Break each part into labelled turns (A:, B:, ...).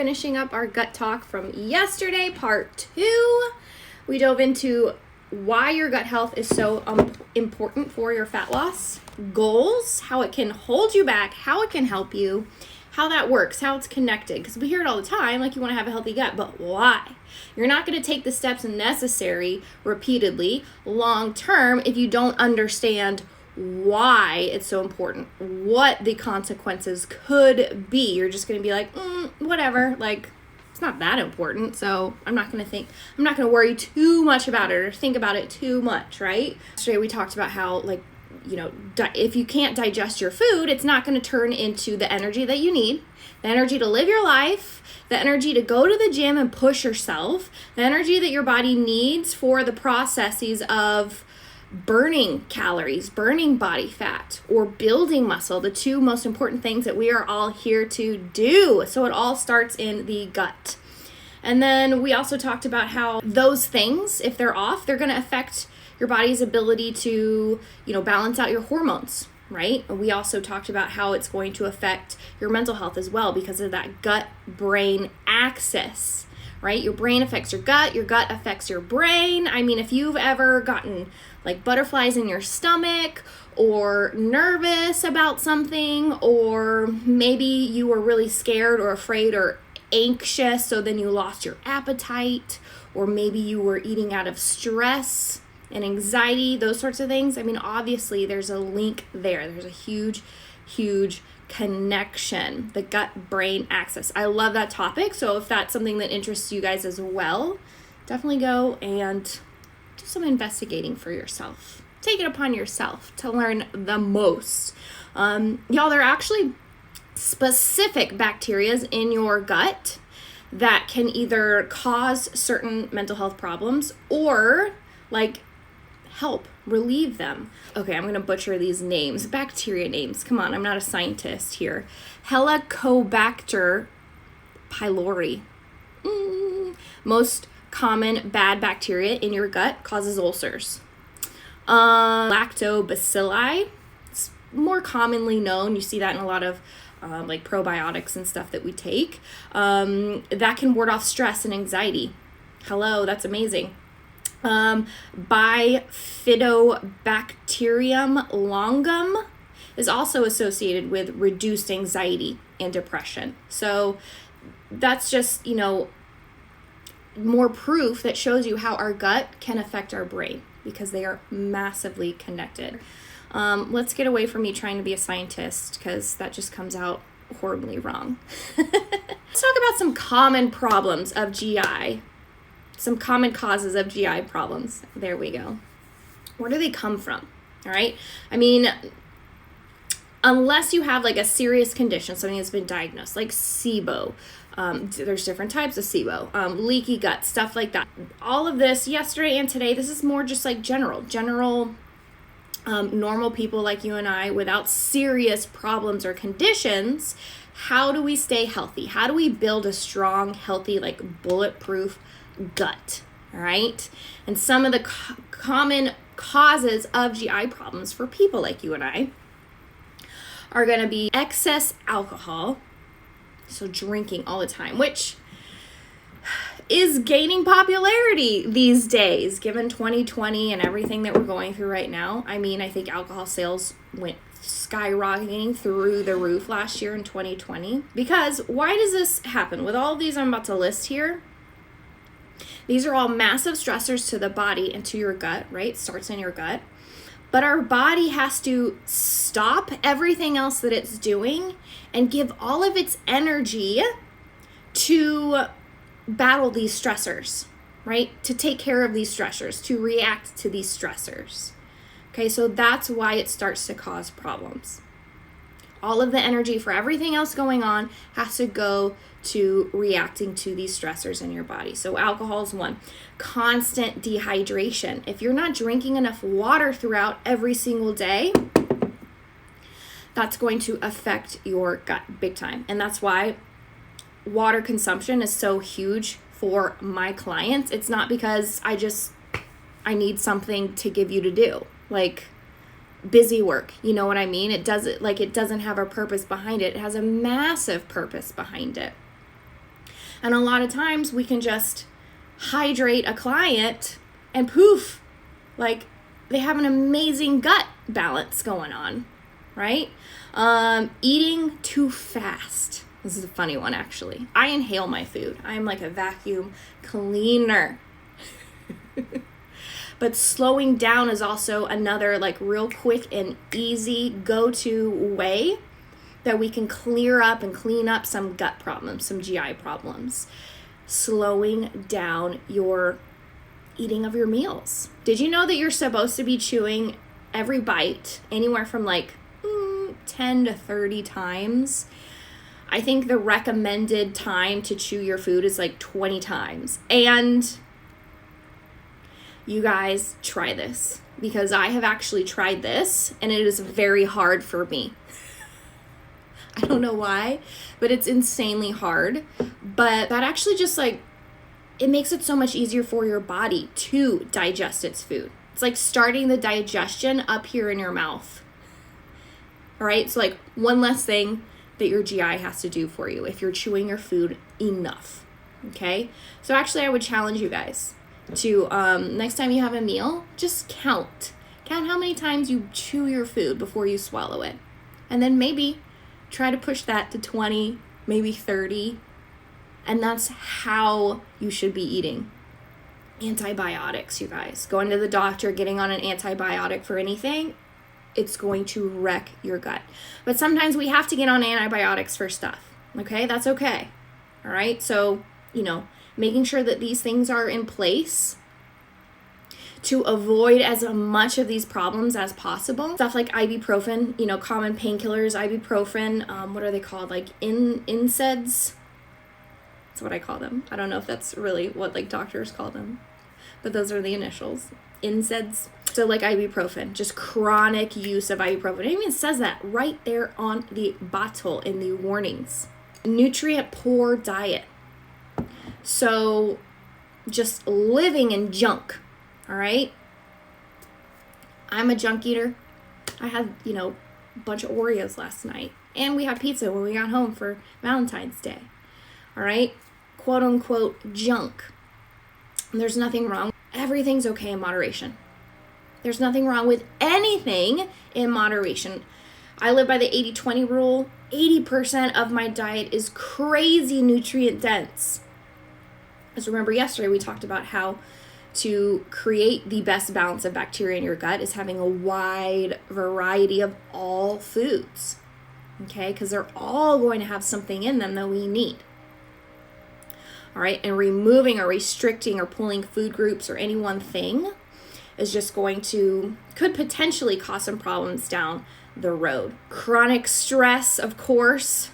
A: Finishing up our gut talk from yesterday, part 2. We dove into why your gut health is so important for your fat loss, goals, how it can hold you back, how it can help you, how that works, how it's connected. Because we hear it all the time, like you want to have a healthy gut, but why? You're not going to take the steps necessary repeatedly long term if you don't understand why it's so important, what the consequences could be. You're just going to be like, whatever, like it's not that important, so I'm not going to worry too much about it or think about it too much, right? Yesterday we talked about how, like, you know, if you can't digest your food, it's not going to turn into the energy that you need, the energy to live your life, the energy to go to the gym and push yourself, the energy that your body needs for the processes of burning calories, burning body fat, or building muscle, the two most important things that we are all here to do. So it all starts in the gut. And then we also talked about how those things, if they're off, they're going to affect your body's ability to, balance out your hormones, right? We also talked about how it's going to affect your mental health as well because of that gut-brain axis, right? Your brain affects your gut affects your brain. I mean, if you've ever gotten like butterflies in your stomach or nervous about something, or maybe you were really scared or afraid or anxious, so then you lost your appetite, or maybe you were eating out of stress and anxiety, those sorts of things. I mean, obviously there's a link there. There's a huge, huge connection, the gut-brain axis. I love that topic. So if that's something that interests you guys as well, definitely go and do some investigating for yourself. Take it upon yourself to learn the most. Y'all, there are actually specific bacteria in your gut that can either cause certain mental health problems or help relieve them. Okay, I'm going to butcher these names, bacteria names. Come on, I'm not a scientist here. Helicobacter pylori. Most common bad bacteria in your gut causes ulcers. Lactobacilli, it's more commonly known. You see that in a lot of probiotics and stuff that we take. That can ward off stress and anxiety. Hello, that's amazing. Bifidobacterium longum is also associated with reduced anxiety and depression. So that's just, more proof that shows you how our gut can affect our brain because they are massively connected. Let's get away from me trying to be a scientist because that just comes out horribly wrong. Let's talk about some common problems of GI. Some common causes of GI problems. There we go. Where do they come from? All right. I mean, unless you have a serious condition, something that's been diagnosed, like SIBO. There's different types of SIBO, leaky gut, stuff like that. All of this yesterday and today, this is more just general, normal people like you and I without serious problems or conditions. How do we stay healthy? How do we build a strong, healthy, bulletproof gut? All right. And some of the common causes of GI problems for people like you and I are going to be excess alcohol. So drinking all the time, which is gaining popularity these days, given 2020 and everything that we're going through right now. I mean, I think alcohol sales went skyrocketing through the roof last year in 2020. Because why does this happen? With all of these I'm about to list here, these are all massive stressors to the body and to your gut, right? Starts in your gut. But our body has to stop everything else that it's doing and give all of its energy to battle these stressors, right? To take care of these stressors, to react to these stressors. Okay, so that's why it starts to cause problems. All of the energy for everything else going on has to go to reacting to these stressors in your body. So alcohol is one. Constant dehydration. If you're not drinking enough water throughout every single day, that's going to affect your gut big time. And that's why water consumption is so huge for my clients. It's not because I need something to give you to do. Busy work, you know what I mean? It doesn't have a purpose behind it. It has a massive purpose behind it. And a lot of times we can just hydrate a client and poof, like they have an amazing gut balance going on, right? Eating too fast. This is a funny one, actually. I inhale my food. I'm like a vacuum cleaner. But slowing down is also another like real quick and easy go-to way that we can clear up and clean up some gut problems, some GI problems. Slowing down your eating of your meals. Did you know that you're supposed to be chewing every bite anywhere from like 10 to 30 times? I think the recommended time to chew your food is like 20 times. And you guys try this, because I have actually tried this and it is very hard for me. I don't know why, but it's insanely hard. But that actually just like, it makes it so much easier for your body to digest its food. It's like starting the digestion up here in your mouth. All right, so like one less thing that your GI has to do for you if you're chewing your food enough, okay? So actually I would challenge you guys to, next time you have a meal, just count how many times you chew your food before you swallow it. And then maybe try to push that to 20, maybe 30. And that's how you should be eating. Antibiotics, you guys. Going to the doctor, getting on an antibiotic for anything, it's going to wreck your gut. But sometimes we have to get on antibiotics for stuff, okay? That's okay, all right? So, making sure that these things are in place to avoid as much of these problems as possible. Stuff like ibuprofen, common painkillers, ibuprofen, what are they called? Like NSAIDs? That's what I call them. I don't know if that's really what like doctors call them, but those are the initials. NSAIDs. So like ibuprofen, just chronic use of ibuprofen. It even says that right there on the bottle in the warnings. Nutrient poor diet. So just living in junk, all right? I'm a junk eater. I had, a bunch of Oreos last night. And we had pizza when we got home for Valentine's Day. All right? Quote unquote junk. And there's nothing wrong. Everything's okay in moderation. There's nothing wrong with anything in moderation. I live by the 80-20 rule. 80% of my diet is crazy nutrient dense. As remember yesterday, we talked about how to create the best balance of bacteria in your gut is having a wide variety of all foods. Okay, because they're all going to have something in them that we need. All right, and removing or restricting or pulling food groups or any one thing is just could potentially cause some problems down the road. Chronic stress, of course.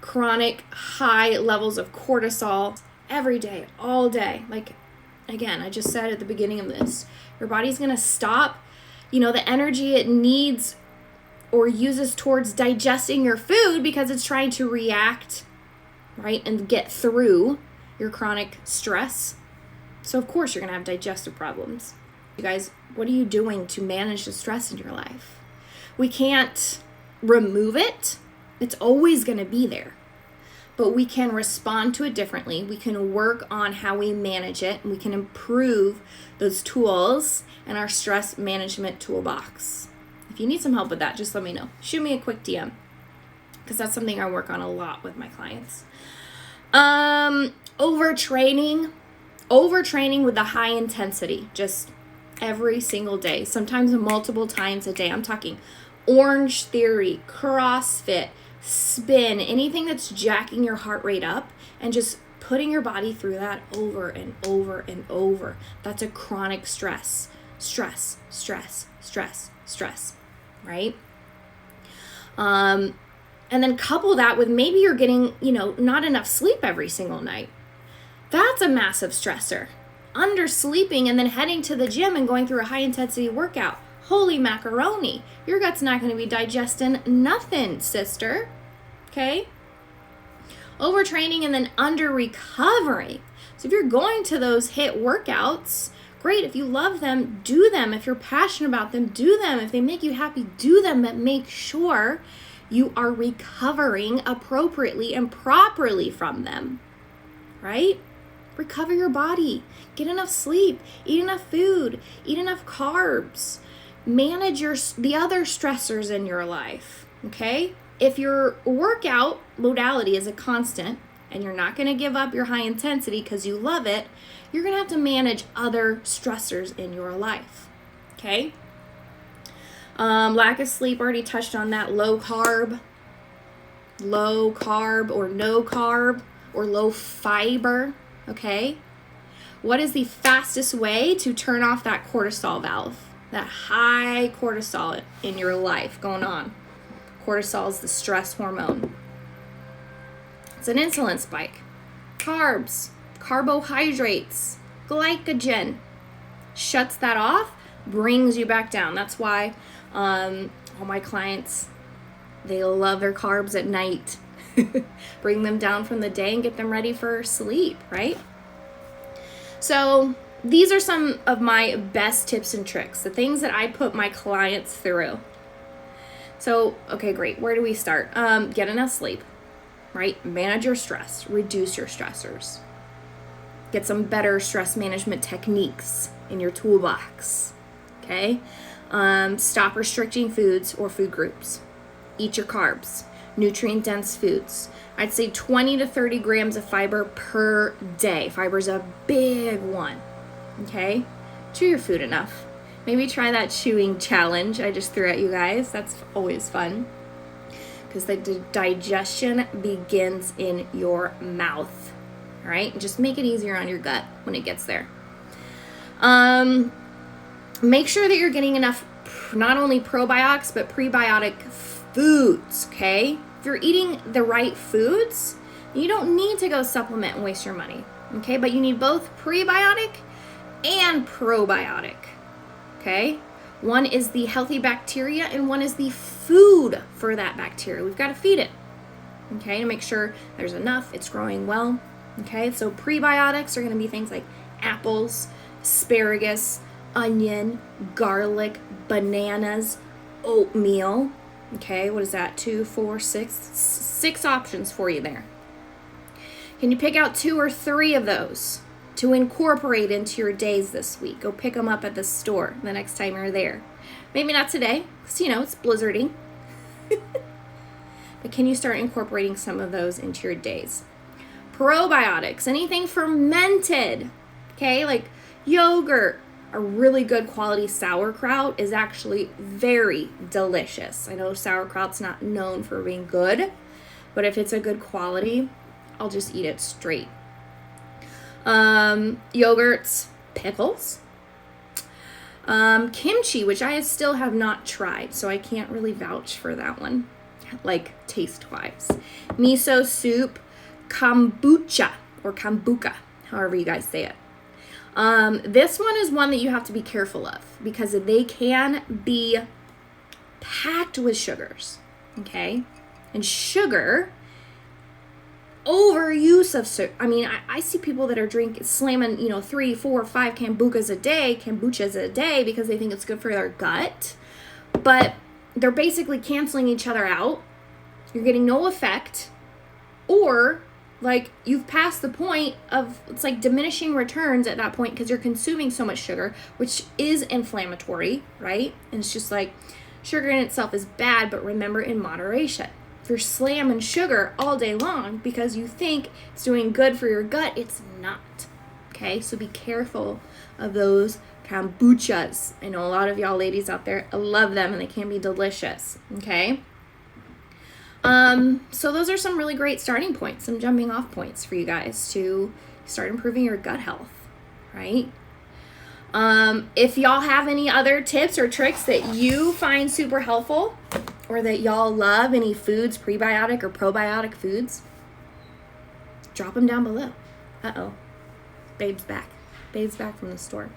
A: Chronic high levels of cortisol every day, all day. Like, again, I just said at the beginning of this, your body's going to stop, the energy it needs or uses towards digesting your food because it's trying to react, right, and get through your chronic stress. So of course you're going to have digestive problems. You guys, what are you doing to manage the stress in your life? We can't remove it. It's always going to be there. But we can respond to it differently. We can work on how we manage it, and we can improve those tools in our stress management toolbox. If you need some help with that, just let me know. Shoot me a quick DM, because that's something I work on a lot with my clients. Overtraining with the high intensity, just every single day, sometimes multiple times a day. I'm talking Orange Theory, CrossFit, spin, anything that's jacking your heart rate up and just putting your body through that over and over and over. That's a chronic stress, right? And then couple that with maybe you're getting, not enough sleep every single night. That's a massive stressor. Undersleeping and then heading to the gym and going through a high intensity workout. Holy macaroni. Your gut's not going to be digesting nothing, sister. Okay? Overtraining and then under recovering. So if you're going to those HIIT workouts, great. If you love them, do them. If you're passionate about them, do them. If they make you happy, do them. But make sure you are recovering appropriately and properly from them, right? Recover your body, get enough sleep, eat enough food, eat enough carbs, manage the other stressors in your life, okay? If your workout modality is a constant and you're not going to give up your high intensity because you love it, you're going to have to manage other stressors in your life, okay? Lack of sleep, already touched on that. Low carb or no carb or low fiber, okay? What is the fastest way to turn off that cortisol valve? That high cortisol in your life going on. Cortisol is the stress hormone. It's an insulin spike. Carbs, carbohydrates, glycogen. Shuts that off, brings you back down. That's why all my clients, they love their carbs at night. Bring them down from the day and get them ready for sleep, right? So these are some of my best tips and tricks, the things that I put my clients through. So, okay, great. Where do we start? Get enough sleep, right? Manage your stress, reduce your stressors. Get some better stress management techniques in your toolbox, okay? Stop restricting foods or food groups. Eat your carbs, nutrient-dense foods. I'd say 20 to 30 grams of fiber per day. Fiber's a big one, okay? Chew your food enough. Maybe try that chewing challenge I just threw at you guys. That's always fun because the digestion begins in your mouth, all right? Just make it easier on your gut when it gets there. Make sure that you're getting enough, not only probiotics, but prebiotic foods, okay? If you're eating the right foods, you don't need to go supplement and waste your money, okay? But you need both prebiotic and probiotic, okay? One is the healthy bacteria and one is the food for that bacteria. We've got to feed it, okay, to make sure there's enough, it's growing well, okay? So prebiotics are going to be things like apples, asparagus, onion, garlic, bananas, oatmeal. Okay, what is that? 2, 4, 6? 6 options for you there. Can you pick out 2 or 3 of those to incorporate into your days this week? Go pick them up at the store the next time you're there. Maybe not today, because, it's blizzarding. But can you start incorporating some of those into your days? Probiotics, anything fermented, okay, like yogurt. A really good quality sauerkraut is actually very delicious. I know sauerkraut's not known for being good, but if it's a good quality, I'll just eat it straight. Yogurts, pickles, kimchi, which I still have not tried, so I can't really vouch for that one, like taste-wise. Miso soup, kombucha, or kombucha, however you guys say it. This one is one that you have to be careful of because they can be packed with sugars, okay? And sugar, overuse of sugar. I mean, I see people that are slamming, 3, 4, 5 kombuchas a day because they think it's good for their gut, but they're basically canceling each other out. You're getting no effect, or like you've passed the point of, it's like diminishing returns at that point because you're consuming so much sugar, which is inflammatory, right? And it's just like sugar in itself is bad, but remember, in moderation. If you're slamming sugar all day long because you think it's doing good for your gut, it's not, okay? So be careful of those kombuchas. I know a lot of y'all ladies out there love them and they can be delicious, okay? So those are some really great starting points, some jumping off points for you guys to start improving your gut health, right? If y'all have any other tips or tricks that you find super helpful or that y'all love, any foods, prebiotic or probiotic foods, drop them down below. Uh-oh. Babe's back. Babe's back from the store.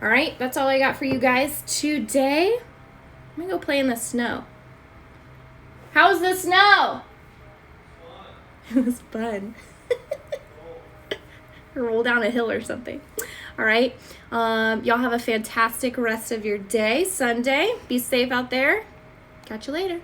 A: All right, that's all I got for you guys today. I'm going to go play in the snow. How's the snow? It was fun. Roll down a hill or something. All right. Y'all have a fantastic rest of your day, Sunday. Be safe out there. Catch you later.